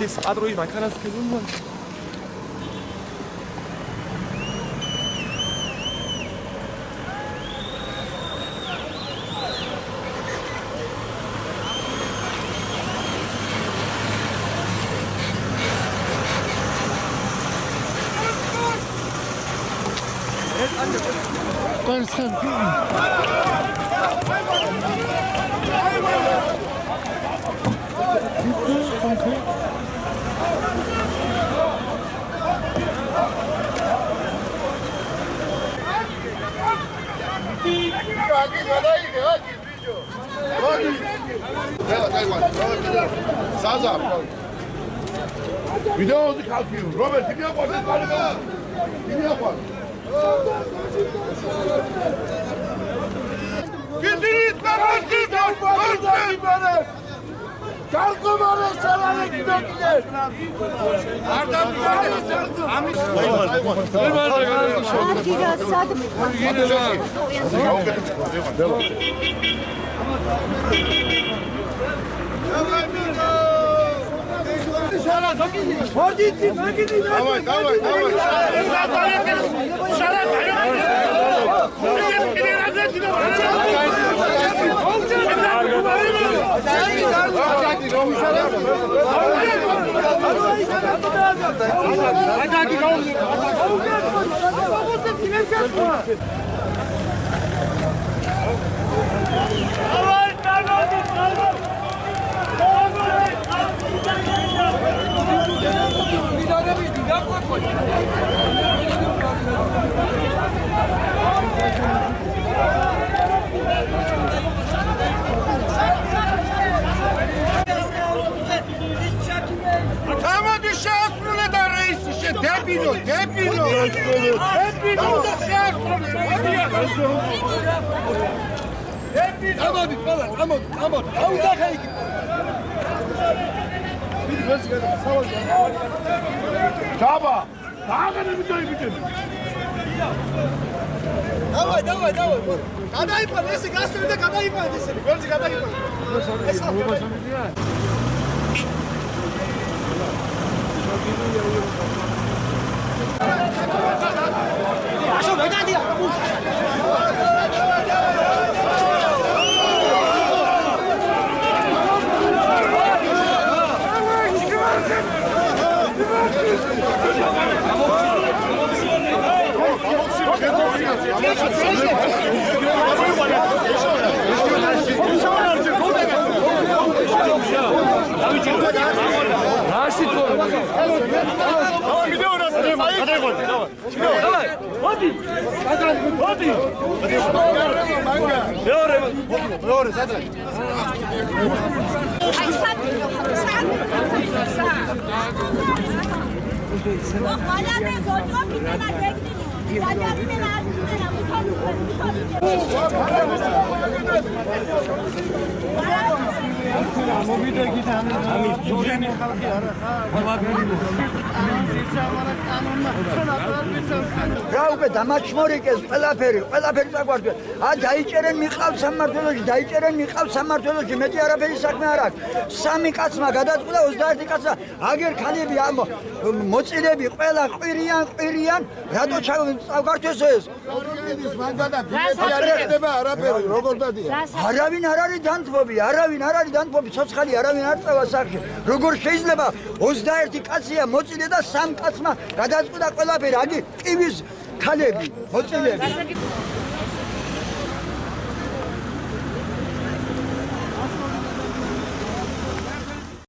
ის პატრონის მანქანას ქებულმა. Videomuzu kalkıyor. Robert kimi yaparsın? Kimi yapar? Gidin babası kalkın. Kalkın bana sana gidiyor. Arda bir Давай, давай, давай. Ama düşüyorsun neden reis işe? Debilo, debilo. Debilo düşüyorsun. Tamam falan, tamam. Avuza kayık. Çaba. Daha kadar bütün. Давай. Kadayıf var. Neyse gazetede kadayıf var desene. Gözü kadayıf var. Aşağı neden diye? რა უკვე დამაჩმორიკეს ყველაფერი წაგვარდეთ. დაიჭერენ მიყავს სამმართველოში, მეტი არაფერი საქმე არ აქვს. 3 კაცმა გადაწყვიტა 21 კაცმა აგერ ქალები მოწილები ყველა ყვირიან რატო წავგართეს ეს? როგორ დადია? არავინ არ არის დანთბობი, ცოცხალი არავინ არ წავა სახში. როგორ შეიძლება 21 კაცია მოწილე და 3 კაცმა გადაწყვიტა ყველაფერი, აგი ტივის ქალები მოწილები.